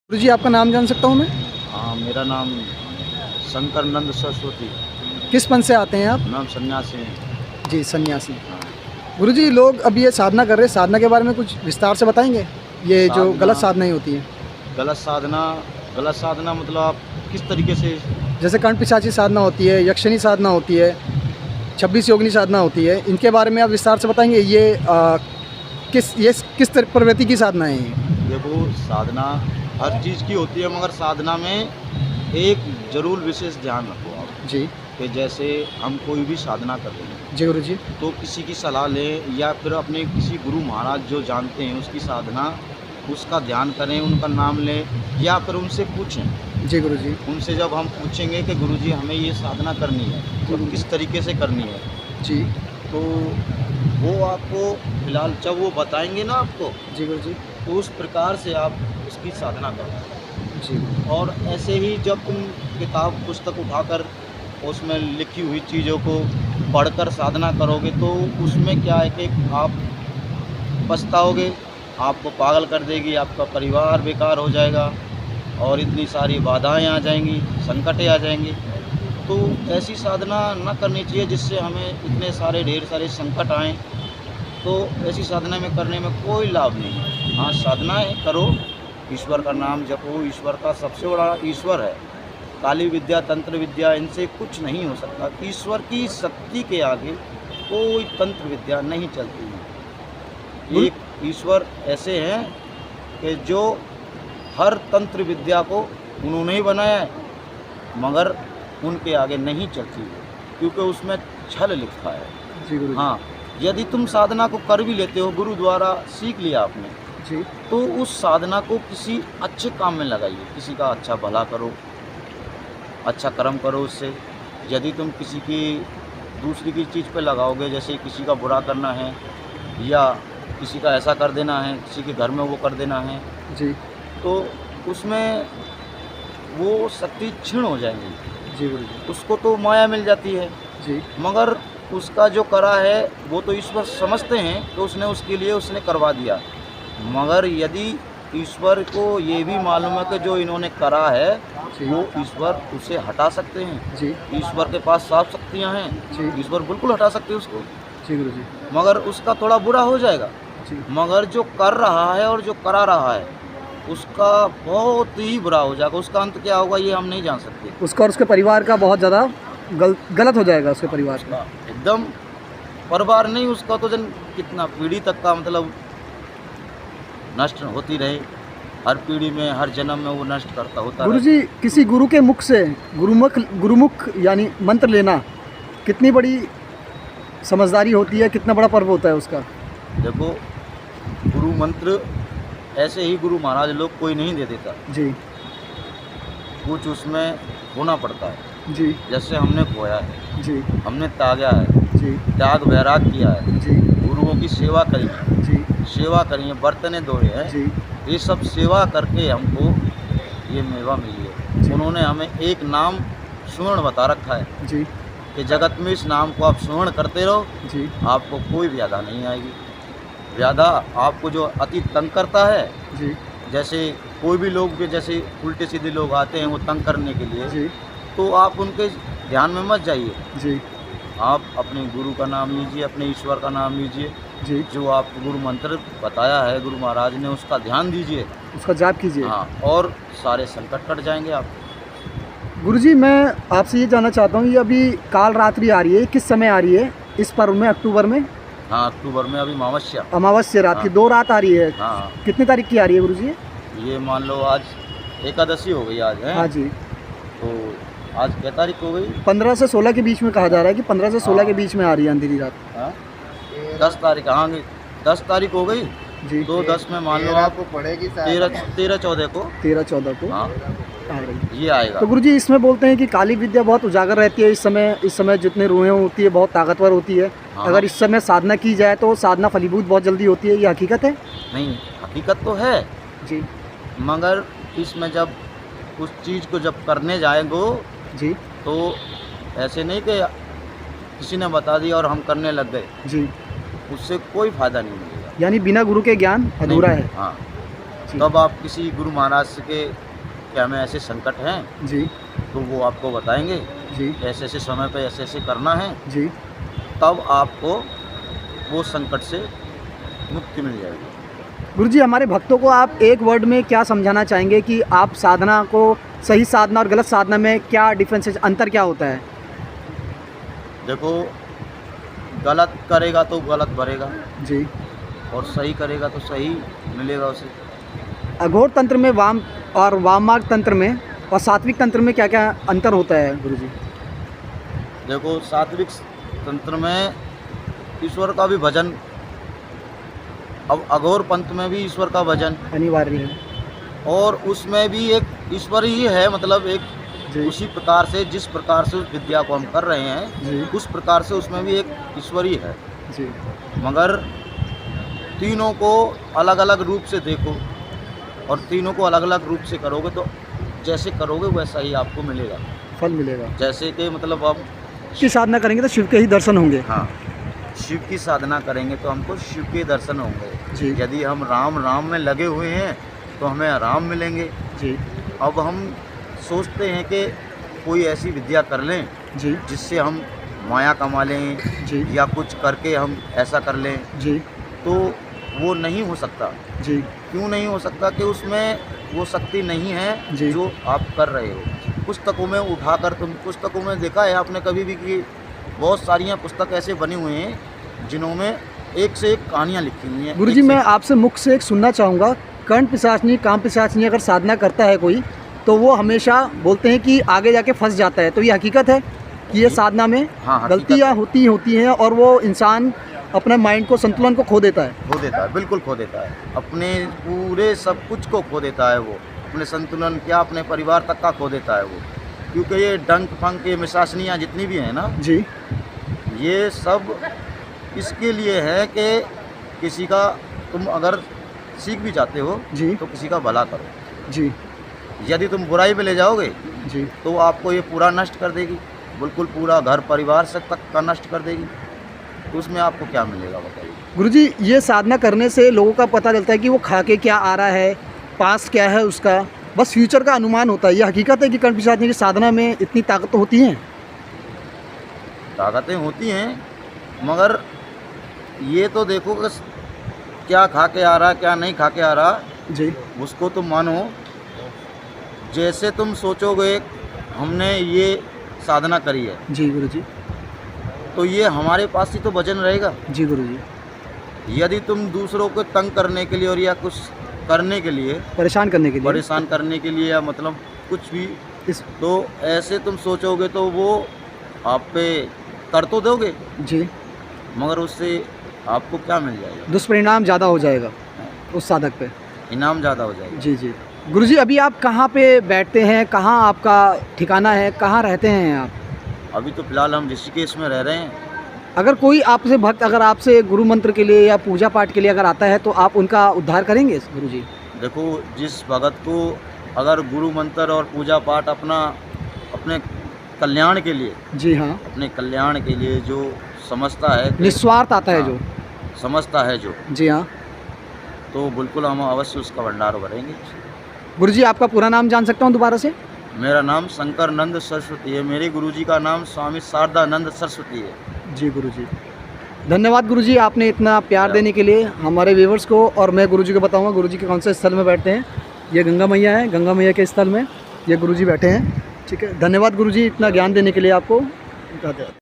गुरु जी, आपका नाम जान सकता हूँ मैं? हाँ, मेरा नाम शंकर नंद सरस्वती। किस पंथ से आते हैं आप? नाम सन्यासी हैं। जी, सन्यासी। हाँ, गुरु जी, लोग अब ये साधना कर रहे हैं, साधना के बारे में कुछ विस्तार से बताएँगे? ये जो साधना गलत साधनाएँ होती हैं, गलत साधना गलत साधना मतलब आप किस तरीके से? जैसे कर्ण पिशाची साधना होती है, यक्षिणी साधना होती है, 26 योगिनी साधना होती है, इनके बारे में आप विस्तार से बताएँगे? ये किस प्रवृत्ति की साधनाएँ हैं ये? देखो, साधना हर चीज़ की होती है, मगर साधना में एक ज़रूर विशेष ध्यान रखो आप। जी, कि जैसे हम कोई भी साधना कर रहे हैं, जी गुरु जी। तो किसी की सलाह लें या फिर अपने किसी गुरु महाराज जो जानते हैं उसकी साधना, उसका ध्यान करें, उनका नाम लें या फिर उनसे पूछें। जी गुरु जी। उनसे जब हम पूछेंगे कि गुरुजी हमें ये साधना करनी है, तो किस तरीके से करनी है, जी, तो वो आपको फिलहाल जब वो बताएंगे ना आपको, जी गुरु जी। तो उस प्रकार से आप उसकी साधना करो। जी, और ऐसे ही जब तुम किताब पुस्तक उठाकर उसमें लिखी हुई चीज़ों को पढ़कर साधना करोगे, तो उसमें क्या है कि आप पछताओगे, आपको पागल कर देगी, आपका परिवार बेकार हो जाएगा और इतनी सारी बाधाएं आ जाएंगी, संकटें आ जाएंगी। तो ऐसी साधना न करनी चाहिए जिससे हमें इतने सारे ढेर सारे संकट आएँ। तो ऐसी साधना में करने में कोई लाभ नहीं है। हाँ, साधनाएँ करो, ईश्वर का नाम जपो, ईश्वर का सबसे बड़ा ईश्वर है। काली विद्या, तंत्र विद्या इनसे कुछ नहीं हो सकता। ईश्वर की शक्ति के आगे कोई तंत्र विद्या नहीं चलती है। एक ईश्वर ऐसे हैं कि जो हर तंत्र विद्या को उन्होंने ही बनाया है, मगर उनके आगे नहीं चलती है, क्योंकि उसमें छल लिखा है। जी गुरु जी। हाँ, यदि तुम साधना को कर भी लेते हो, गुरु द्वारा सीख लिया आपने, जी, तो उस साधना को किसी अच्छे काम में लगाइए, किसी का अच्छा भला करो, अच्छा कर्म करो उससे। यदि तुम किसी की दूसरी की चीज़ पे लगाओगे, जैसे किसी का बुरा करना है या किसी का ऐसा कर देना है, किसी के घर में वो कर देना है, जी, तो उसमें वो शक्ति क्षीण हो जाएंगी। जी गुरु जी। उसको तो माया मिल जाती है, जी, मगर उसका जो करा है वो तो ईश्वर समझते हैं, तो उसने उसके लिए उसने करवा दिया। मगर यदि ईश्वर को ये भी मालूम है कि जो इन्होंने करा है जी, वो ईश्वर उसे हटा सकते हैं, जी, ईश्वर के पास साफ शक्तियाँ हैं, जी, ईश्वर बिल्कुल हटा सकते हैं उसको, जी गुरु जी। मगर उसका थोड़ा बुरा हो जाएगा। जी, मगर जो कर रहा है और जो करा रहा है उसका बहुत ही बुरा हो जाएगा। उसका अंत क्या होगा ये हम नहीं जान सकते। उसका और उसके परिवार का बहुत ज़्यादा गलत हो जाएगा उसके परिवार का। उसका एकदम परिवार नहीं, उसका तो जन कितना पीढ़ी तक का मतलब नष्ट होती रहे, हर पीढ़ी में हर जन्म में वो नष्ट करता होता गुरु रहे। जी, किसी गुरु के मुख से गुरुमुख यानी मंत्र लेना कितनी बड़ी समझदारी होती है, कितना बड़ा पर्व होता है उसका? देखो, गुरु मंत्र ऐसे ही गुरु महाराज लोग कोई नहीं दे देता, जी, कुछ उसमें होना पड़ता है। जी, जैसे हमने खोया है, जी, हमने त्यागा है, जी, त्याग वैराग किया है, जी, गुरुओं की सेवा करी है, जी, सेवा करी है, बर्तने धोए हैं, जी, ये सब सेवा करके हमको ये मेवा मिली है। जी। उन्होंने हमें एक नाम सुवर्ण बता रखा है जी, कि जगत में इस नाम को आप सुवर्ण करते रहो, जी, आपको कोई व्याधा नहीं आएगी। व्याधा आपको जो अति तंग करता है, जी, जैसे कोई भी लोग के जैसे उल्टे सीधे लोग आते हैं वो तंग करने के लिए, जी, तो आप उनके ध्यान में मत जाइए। जी, आप अपने गुरु का नाम लीजिए, अपने ईश्वर का नाम लीजिए, जी, जो आपको गुरु मंत्र बताया है गुरु महाराज ने उसका ध्यान दीजिए। उसका जाप कीजिए। हाँ, और सारे संकट कट जाएंगे आप। गुरुजी, मैं आपसे ये जानना चाहता हूँ, ये अभी काल रात्रि आ रही है, किस समय आ रही है इस पर्व में, अक्टूबर में? हाँ, अक्टूबर में अभी अमावस्या। अमावस्या रात की हाँ। 2 रात आ रही है। हाँ, कितनी तारीख की आ रही है गुरुजी? ये मान लो आज एकादशी हो गई आज है। हाँ जी, तो आज क्या तारीख हो गई? 15 से 16 के बीच में कहा जा रहा है कि 15 से 16 के बीच में आ रही है अंधेरी रात। हाँ, 10 तारीख, हाँ 10 तारीख हो गई। जी, तो 10 में मान लो आप पड़ेगी 13-14 को 13-14 को हाँ आ रही है। ये आएगा। तो गुरुजी, इसमें बोलते हैं कि काली विद्या बहुत उजागर रहती है इस समय जितने रूहें होती है बहुत ताकतवर होती है। हाँ। अगर इस समय साधना की जाए तो साधना फलीभूत बहुत जल्दी होती है, ये हकीकत है? नहीं, हकीकत तो है, जी, मगर इसमें जब उस चीज़ को जब करने जाएंगे जी, तो ऐसे नहीं कि किसी ने बता दिया और हम करने लग गए, जी, उससे कोई फ़ायदा नहीं मिलेगा। यानी बिना गुरु के ज्ञान अधूरा नहीं, है। हाँ, जी। तब आप किसी गुरु महाराज के क्या में ऐसे संकट हैं जी तो वो आपको बताएंगे जी ऐसे ऐसे समय पे ऐसे ऐसे करना है, जी। तब आपको वो संकट से मुक्ति मिल जाएगी। गुरुजी, हमारे भक्तों को आप एक वर्ड में क्या समझाना चाहेंगे कि आप साधना को, सही साधना और गलत साधना में क्या डिफरेंस है, अंतर क्या होता है? देखो, गलत करेगा तो गलत भरेगा जी। और सही करेगा तो सही मिलेगा उसे। अघोर तंत्र में वाम और वामार्ग तंत्र में और सात्विक तंत्र में क्या क्या अंतर होता है गुरुजी? देखो, सात्विक तंत्र में ईश्वर का भी भजन, अब अघोर पंथ में भी ईश्वर का भजन, अनिवार्य है। और उसमें भी एक ईश्वर ही है, मतलब एक जी उसी प्रकार से जिस प्रकार से उस विद्या को हम कर रहे हैं जी उस प्रकार से उसमें भी एक ईश्वर ही है। जी मगर तीनों को अलग अलग रूप से देखो और तीनों को अलग अलग रूप से करोगे तो जैसे करोगे वैसा ही आपको मिलेगा। फल मिलेगा। जैसे कि मतलब आप की साधना करेंगे तो शिव के ही दर्शन होंगे। हाँ, शिव की साधना करेंगे तो हमको शिव के दर्शन होंगे। जी यदि हम राम में लगे हुए हैं तो हमें राम मिलेंगे। जी अब हम सोचते हैं कि कोई ऐसी विद्या कर लें जी जिससे हम माया कमा लें जी या कुछ करके हम ऐसा कर लें, जी तो वो नहीं हो सकता। जी क्यों नहीं हो सकता? कि उसमें वो शक्ति नहीं है जी। जो आप कर रहे हो। पुस्तकों में उठाकर, तुम पुस्तकों में देखा है आपने कभी भी कि बहुत सारी पुस्तक ऐसे बनी हुई हैं जिन्होंने एक से एक कहानियाँ लिखी हुई हैं। गुरुजी, मैं आपसे मुख से एक सुनना चाहूँगा, कर्ण पिशाचनी, काम पिशाचनी अगर साधना करता है कोई तो वो हमेशा बोलते हैं कि आगे जाके फंस जाता है, तो ये हकीकत है कि ये साधना में हाँ, हकीकत गलतियाँ होती हैं और वो इंसान अपने माइंड को, संतुलन को खो देता है? खो देता है, बिल्कुल खो देता है। अपने पूरे सब कुछ को खो देता है वो, अपने संतुलन क्या, अपने परिवार तक का खो देता है वो। क्योंकि ये डंक फंक, ये मिशाचनियाँ जितनी भी हैं ना, जी ये सब इसके लिए है कि किसी का, तुम अगर सीख भी जाते हो जी तो किसी का भला करो। जी यदि तुम बुराई में ले जाओगे जी तो आपको ये पूरा नष्ट कर देगी, बिल्कुल पूरा घर परिवार से तक का नष्ट कर देगी। तो उसमें आपको क्या मिलेगा बताइए? गुरुजी, ये साधना करने से लोगों का पता चलता है कि वो खा के क्या आ रहा है, पास क्या है उसका, बस फ्यूचर का अनुमान होता है। ये हकीकत है कि कर्ण पिशाचनी की साधना में इतनी ताकत होती है? ताकतें होती हैं, मगर ये तो देखो कि क्या खा के आ रहा, क्या नहीं खा के आ रहा, जी उसको तुम मानो। जैसे तुम सोचोगे हमने ये साधना करी है जी गुरुजी। तो ये हमारे पास ही तो वजन रहेगा। जी गुरुजी। यदि तुम दूसरों को तंग करने के लिए और या कुछ करने के लिए, परेशान करने के लिए, परेशान करने के लिए, या मतलब कुछ भी, इस तो ऐसे तुम सोचोगे तो वो आप पे कर तो दोगे, जी मगर उससे आपको क्या मिल जाएगा? दुष्परिणाम ज़्यादा हो जाएगा उस साधक पे। इनाम ज़्यादा हो जाएगा। जी जी। गुरुजी, अभी आप कहाँ पे बैठते हैं, कहाँ आपका ठिकाना है, कहाँ रहते हैं आप? अभी तो फिलहाल हम ऋषिकेश में रह रहे हैं। अगर कोई आपसे भक्त अगर आपसे गुरु मंत्र के लिए या पूजा पाठ के लिए अगर आता है तो आप उनका उद्धार करेंगे गुरुजी? देखो, जिस भगत को अगर गुरु मंत्र और पूजा पाठ अपने कल्याण के लिए, जी हाँ, अपने कल्याण के लिए जो समझता है, निस्वार्थ आता है जो, समझता है जो, जी हाँ, तो बिल्कुल हम अवश्य उसका भंडार भरेंगे। गुरुजी, आपका पूरा नाम जान सकता हूँ दोबारा से? मेरा नाम शंकर नंद सरस्वती है। मेरे गुरुजी का नाम स्वामी शारदानंद सरस्वती है। जी गुरुजी, धन्यवाद गुरुजी, आपने इतना प्यार देने के लिए हमारे व्यूवर्स को। और मैं गुरुजी को बताऊंगा गुरुजी के कौन से स्थल में बैठते हैं। ये गंगा मैया है, गंगा मैया के स्थल में ये गुरुजी बैठे हैं। ठीक है, धन्यवाद गुरुजी इतना ज्ञान देने के लिए आपको।